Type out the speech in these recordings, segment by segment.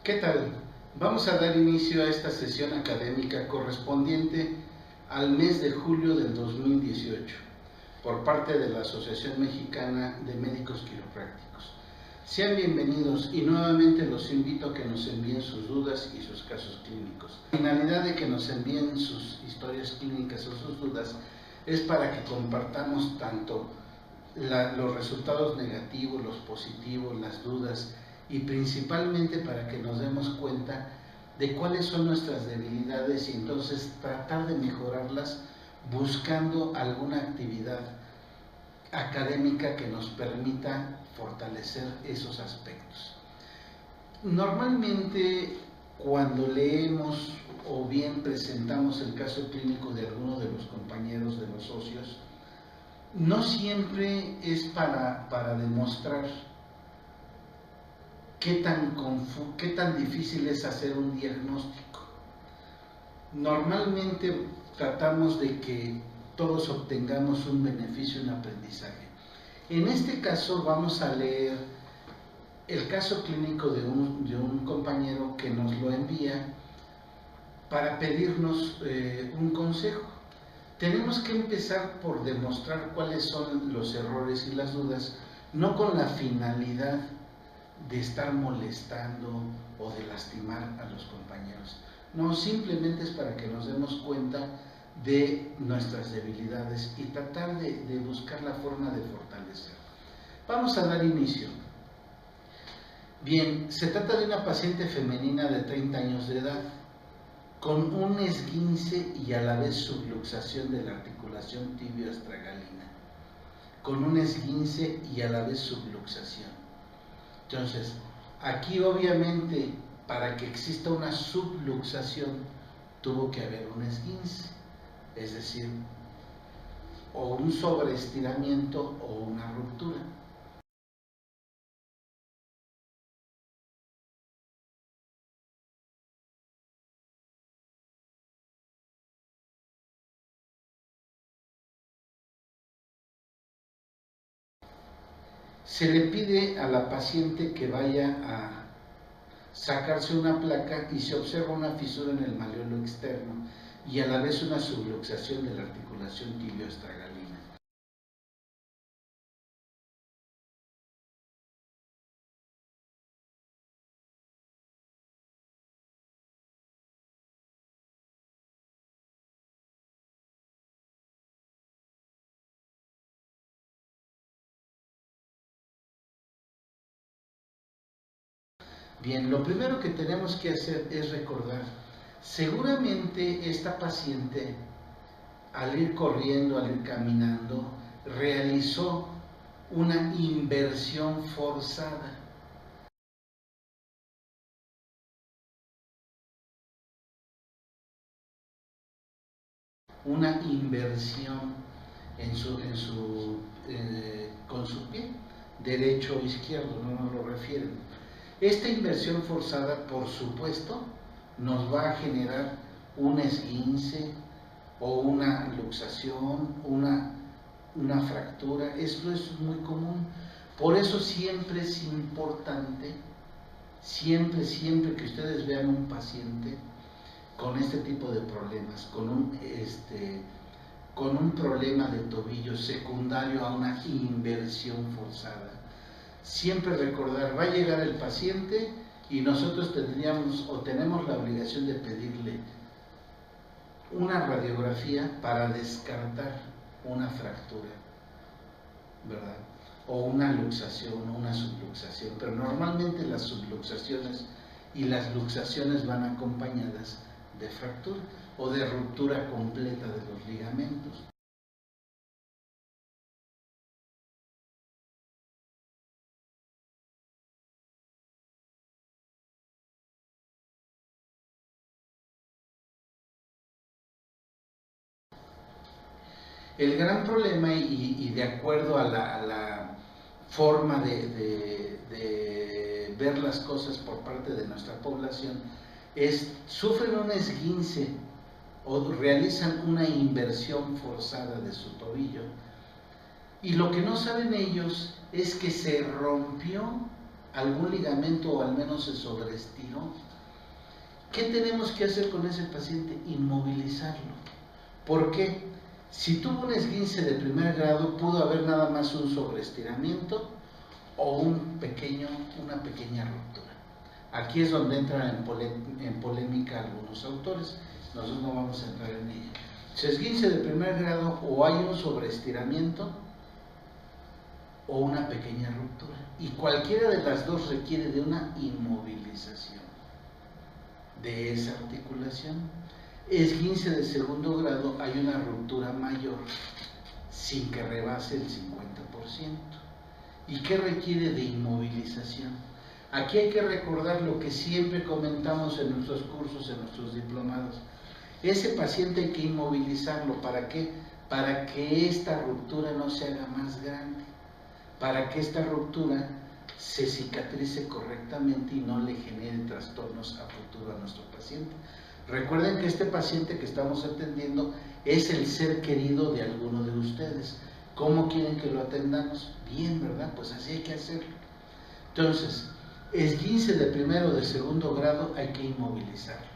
¿Qué tal? Vamos a dar inicio a esta sesión académica correspondiente al mes de julio del 2018 por parte de la Asociación Mexicana de Médicos Quiroprácticos. Sean bienvenidos y nuevamente los invito a que nos envíen sus dudas y sus casos clínicos. La finalidad de que nos envíen sus historias clínicas o sus dudas es para que compartamos tanto los resultados negativos, los positivos, las dudas, y principalmente para que nos demos cuenta de cuáles son nuestras debilidades y entonces tratar de mejorarlas buscando alguna actividad académica que nos permita fortalecer esos aspectos. Normalmente cuando leemos o bien presentamos el caso clínico de alguno de los compañeros, de los socios, no siempre es para demostrar qué tan difícil es hacer un diagnóstico. Normalmente tratamos de que todos obtengamos un beneficio, un aprendizaje. En este caso vamos a leer el caso clínico de un compañero que nos lo envía para pedirnos un consejo. Tenemos que empezar por demostrar cuáles son los errores y las dudas, no con la finalidad de estar molestando o de lastimar a los compañeros. No, simplemente es para que nos demos cuenta de nuestras debilidades y tratar de buscar la forma de fortalecer. Vamos a dar inicio. Bien, se trata de una paciente femenina de 30 años de edad, con un esguince y a la vez subluxación de la articulación tibio-astragalina, con un esguince y a la vez subluxación. Entonces, aquí obviamente para que exista una subluxación tuvo que haber un esguince, es decir, o un sobreestiramiento o una ruptura. Se le pide a la paciente que vaya a sacarse una placa y se observa una fisura en el malleolo externo y a la vez una subluxación de la articulación tibio-astragalina. Bien, lo primero que tenemos que hacer es recordar, seguramente esta paciente al ir corriendo, al ir caminando, realizó una inversión forzada. Una inversión con su pie, derecho o izquierdo, no nos lo refieren. Esta inversión forzada, por supuesto, nos va a generar un esguince o una luxación, una fractura. Eso es muy común. Por eso siempre es importante, siempre que ustedes vean un paciente con este tipo de problemas, con un problema de tobillo secundario a una inversión forzada, siempre recordar, va a llegar el paciente y nosotros tenemos la obligación de pedirle una radiografía para descartar una fractura, ¿verdad? O una luxación o una subluxación, pero normalmente las subluxaciones y las luxaciones van acompañadas de fractura o de ruptura completa de los ligamentos. El gran problema, y de acuerdo a la forma de ver las cosas por parte de nuestra población, sufren un esguince o realizan una inversión forzada de su tobillo, y lo que no saben ellos es que se rompió algún ligamento o al menos se sobreestiró. ¿Qué tenemos que hacer con ese paciente? Inmovilizarlo. ¿Por qué? Si tuvo un esguince de primer grado, pudo haber nada más un sobreestiramiento o una pequeña ruptura. Aquí es donde entran en polémica algunos autores. Nosotros no vamos a entrar en ella. Si esguince de primer grado, o hay un sobreestiramiento o una pequeña ruptura. Y cualquiera de las dos requiere de una inmovilización de esa articulación. Esguince de segundo grado, hay una ruptura mayor sin que rebase el 50%. ¿Y qué requiere de inmovilización? Aquí hay que recordar lo que siempre comentamos en nuestros cursos, en nuestros diplomados. Ese paciente hay que inmovilizarlo. ¿Para qué? Para que esta ruptura no se haga más grande, para que esta ruptura se cicatrice correctamente y no le genere trastornos a futuro a nuestro paciente. Recuerden que este paciente que estamos atendiendo es el ser querido de alguno de ustedes. ¿Cómo quieren que lo atendamos? Bien, ¿verdad? Pues así hay que hacerlo. Entonces, esguince de primero o de segundo grado hay que inmovilizarlo.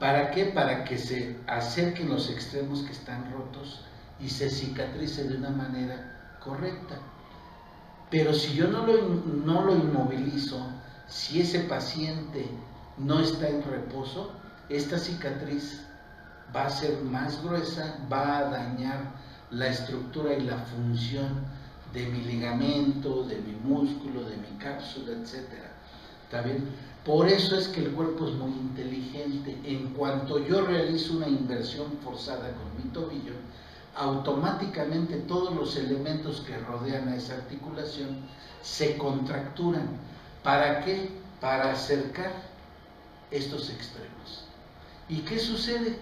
¿Para qué? Para que se acerquen los extremos que están rotos y se cicatrice de una manera correcta. Pero si yo no lo inmovilizo, si ese paciente no está en reposo, esta cicatriz va a ser más gruesa, va a dañar la estructura y la función de mi ligamento, de mi músculo, de mi cápsula, etc. ¿Está bien? Por eso es que el cuerpo es muy inteligente. En cuanto yo realizo una inversión forzada con mi tobillo, automáticamente todos los elementos que rodean a esa articulación se contracturan. ¿Para qué? Para acercar estos extremos. ¿Y qué sucede?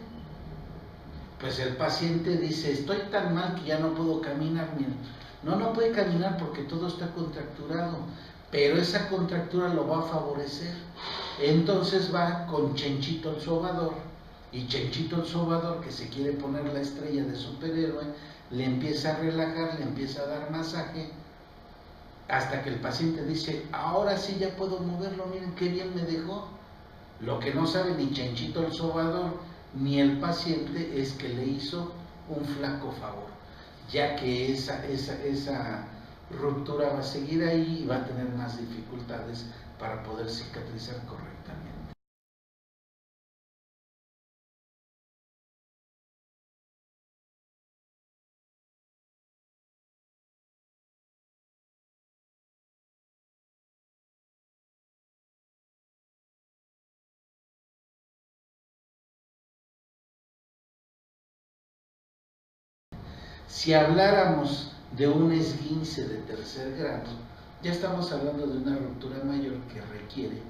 Pues el paciente dice, estoy tan mal que ya no puedo caminar. Miren, no puede caminar porque todo está contracturado, pero esa contractura lo va a favorecer. Entonces va con Chenchito el sobador, y Chenchito el sobador, que se quiere poner la estrella de superhéroe, le empieza a relajar, le empieza a dar masaje, hasta que el paciente dice, ahora sí ya puedo moverlo, miren qué bien me dejó. Lo que no sabe ni Chenchito el sobador ni el paciente es que le hizo un flaco favor, ya que esa ruptura va a seguir ahí y va a tener más dificultades para poder cicatrizar correctamente. Si habláramos de un esguince de tercer grado, ya estamos hablando de una ruptura mayor que requiere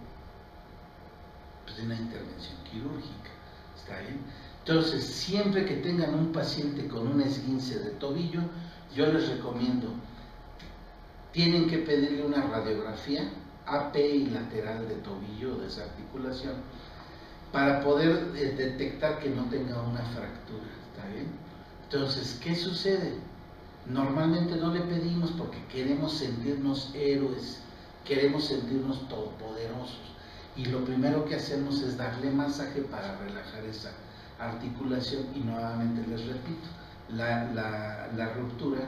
de una intervención quirúrgica. ¿Está bien? Entonces, siempre que tengan un paciente con un esguince de tobillo, yo les recomiendo, tienen que pedirle una radiografía AP y lateral de tobillo, de esa articulación, para poder detectar que no tenga una fractura. ¿Está bien? Entonces, ¿qué sucede? Normalmente no le pedimos porque queremos sentirnos héroes, queremos sentirnos todopoderosos, y lo primero que hacemos es darle masaje para relajar esa articulación. Y nuevamente les repito, la ruptura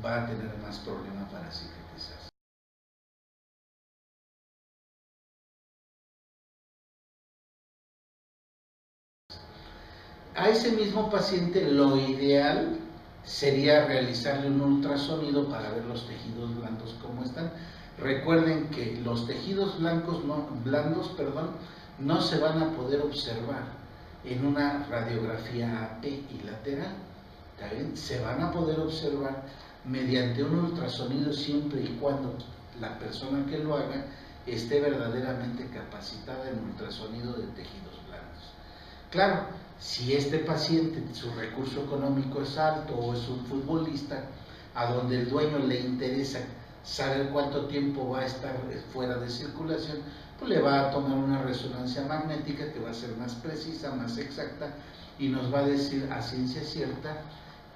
va a tener más problema para cicatrizar. A ese mismo paciente lo ideal sería realizarle un ultrasonido para ver los tejidos blandos cómo están. Recuerden que los tejidos blandos no se van a poder observar en una radiografía AP y lateral. ¿Está bien? Se van a poder observar mediante un ultrasonido siempre y cuando la persona que lo haga esté verdaderamente capacitada en ultrasonido de tejidos blandos. Claro, si este paciente, su recurso económico es alto o es un futbolista, a donde el dueño le interesa saber cuánto tiempo va a estar fuera de circulación, pues le va a tomar una resonancia magnética que va a ser más precisa, más exacta, y nos va a decir a ciencia cierta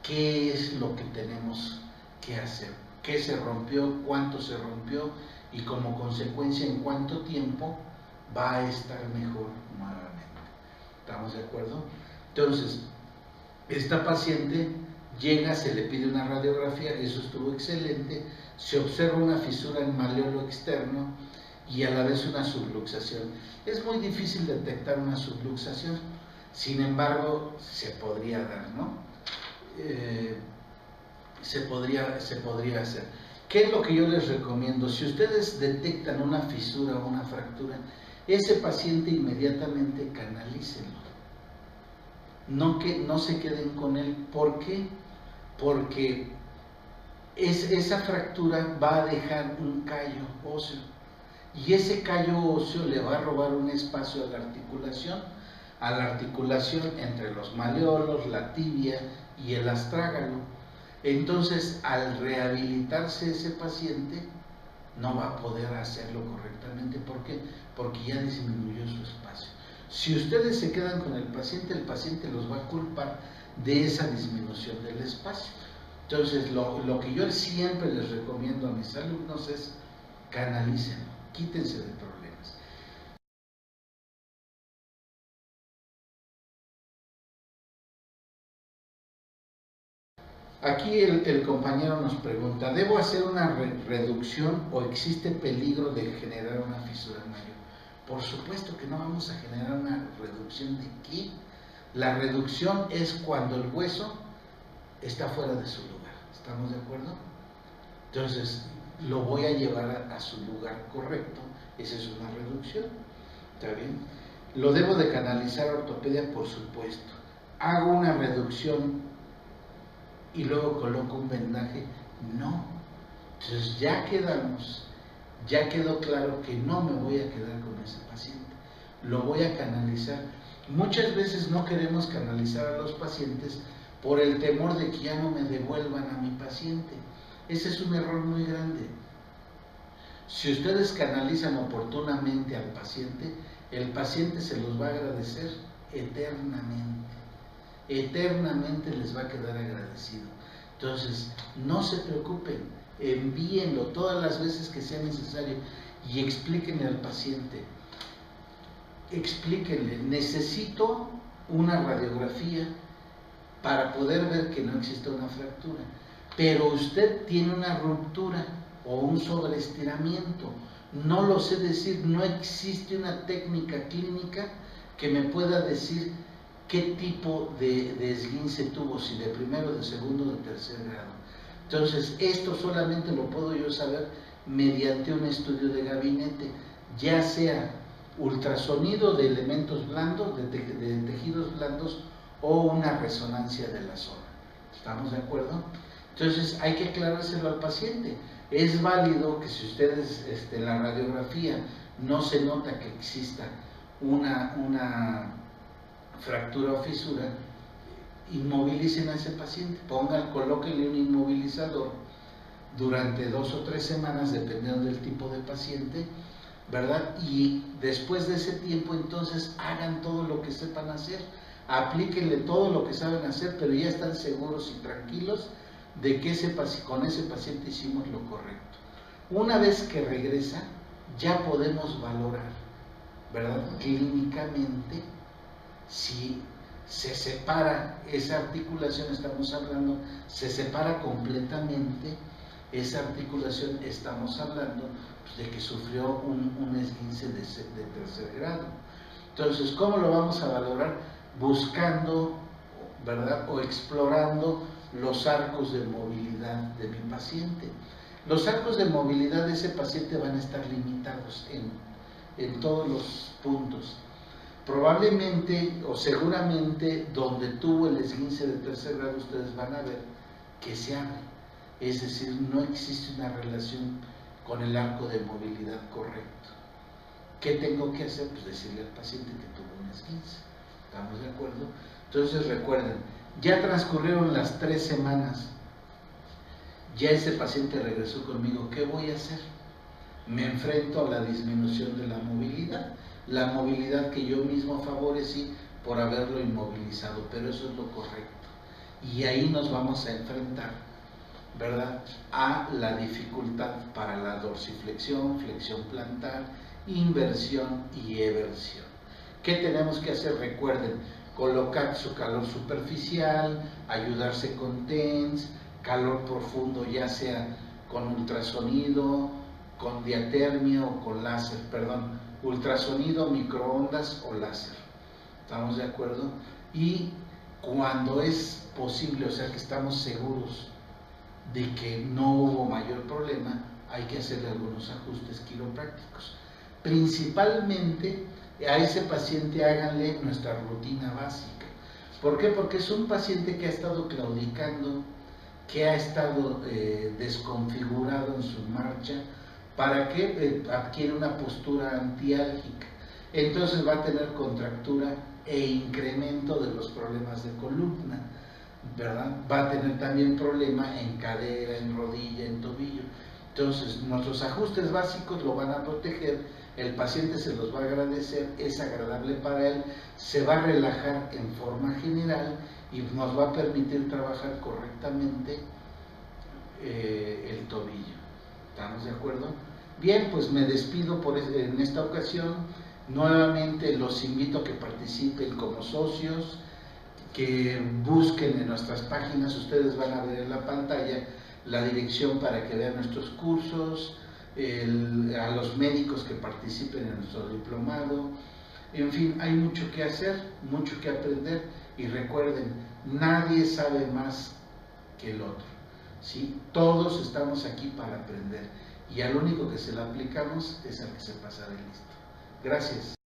qué es lo que tenemos que hacer, qué se rompió, cuánto se rompió y como consecuencia en cuánto tiempo va a estar mejor nuevamente. ¿Estamos de acuerdo? Entonces, esta paciente llega, se le pide una radiografía, eso estuvo excelente, se observa una fisura en maleolo externo y a la vez una subluxación. Es muy difícil detectar una subluxación, sin embargo, se podría dar, ¿no? Se podría hacer. ¿Qué es lo que yo les recomiendo? Si ustedes detectan una fisura o una fractura, ese paciente inmediatamente canalícenlo. No se queden con él. ¿Por qué? Porque esa fractura va a dejar un callo óseo y ese callo óseo le va a robar un espacio a la articulación entre los maleolos, la tibia y el astrágalo. Entonces, al rehabilitarse ese paciente, no va a poder hacerlo correctamente. ¿Por qué? Porque ya disminuyó su espacio. Si ustedes se quedan con el paciente los va a culpar de esa disminución del espacio. Entonces, lo que yo siempre les recomiendo a mis alumnos es canalícenlo, quítense de problemas. Aquí el compañero nos pregunta, ¿debo hacer una reducción o existe peligro de generar una fisura mayor? Por supuesto que no vamos a generar una reducción de qué. La reducción es cuando el hueso está fuera de su lugar. ¿Estamos de acuerdo? Entonces, lo voy a llevar a su lugar correcto. Esa es una reducción. ¿Está bien? ¿Lo debo de canalizar a ortopedia? Por supuesto. ¿Hago una reducción y luego coloco un vendaje? No. Entonces ya quedó claro que no me voy a quedar con ese paciente, lo voy a canalizar. Muchas veces no queremos canalizar a los pacientes por el temor de que ya no me devuelvan a mi paciente. Ese es un error muy grande. Si ustedes canalizan oportunamente al paciente, el paciente se los va a agradecer eternamente. Eternamente les va a quedar agradecido. Entonces, no se preocupen, envíenlo todas las veces que sea necesario y explíquenle al paciente, explíquenle, necesito una radiografía para poder ver que no existe una fractura, pero usted tiene una ruptura o un sobreestiramiento, no lo sé decir, no existe una técnica clínica que me pueda decir qué tipo de esguince tuvo, si de primero, de segundo o de tercer grado. Entonces, esto solamente lo puedo yo saber mediante un estudio de gabinete, ya sea ultrasonido de elementos blandos, de tejidos blandos, o una resonancia de la zona. ¿Estamos de acuerdo? Entonces, hay que aclarárselo al paciente. Es válido que si ustedes en la radiografía no se nota que exista una fractura o fisura, inmovilicen a ese paciente, colóquenle un inmovilizador durante 2 o 3 semanas, dependiendo del tipo de paciente, ¿verdad? Y después de ese tiempo, entonces hagan todo lo que sepan hacer, aplíquenle todo lo que saben hacer, pero ya están seguros y tranquilos de que con ese paciente hicimos lo correcto. Una vez que regresa, ya podemos valorar, ¿verdad? Clínicamente, si se separa esa articulación, estamos hablando, se separa completamente esa articulación, estamos hablando pues, de que sufrió un esguince de tercer grado. Entonces, ¿cómo lo vamos a valorar? Buscando, ¿verdad? O explorando los arcos de movilidad de mi paciente. Los arcos de movilidad de ese paciente van a estar limitados en todos los puntos. Probablemente o seguramente donde tuvo el esguince de tercer grado ustedes van a ver que se abre, es decir, no existe una relación con el arco de movilidad correcto. ¿Qué tengo que hacer? Pues decirle al paciente que tuvo un esguince. ¿Estamos de acuerdo? Entonces recuerden, ya transcurrieron las 3 semanas, ya ese paciente regresó conmigo, ¿qué voy a hacer? Me enfrento a la disminución de la movilidad que yo mismo favorecí por haberlo inmovilizado, pero eso es lo correcto. Y ahí nos vamos a enfrentar ¿verdad?, a la dificultad para la dorsiflexión, flexión plantar, inversión y eversión. ¿Qué tenemos que hacer? Recuerden, colocar su calor superficial, ayudarse con TENS, calor profundo, ya sea con ultrasonido, con diatermia o con láser, perdón, ultrasonido, microondas o láser. ¿Estamos de acuerdo? Y cuando es posible, o sea que estamos seguros de que no hubo mayor problema, hay que hacerle algunos ajustes quiroprácticos. Principalmente a ese paciente háganle nuestra rutina básica. ¿Por qué? Porque es un paciente que ha estado claudicando, que ha estado desconfigurado en su marcha, para que adquiere una postura antiálgica. Entonces va a tener contractura e incremento de los problemas de columna, ¿verdad? Va a tener también problema en cadera, en rodilla, en tobillo. Entonces nuestros ajustes básicos lo van a proteger, el paciente se los va a agradecer, es agradable para él, se va a relajar en forma general y nos va a permitir trabajar correctamente el tobillo. ¿Estamos de acuerdo? Bien, pues me despido en esta ocasión. Nuevamente los invito a que participen como socios, que busquen en nuestras páginas. Ustedes van a ver en la pantalla la dirección para que vean nuestros cursos, a los médicos que participen en nuestro diplomado. En fin, hay mucho que hacer, mucho que aprender, y recuerden, nadie sabe más que el otro, ¿sí? Todos estamos aquí para aprender, y al único que se lo aplicamos es al que se pasa de listo. Gracias.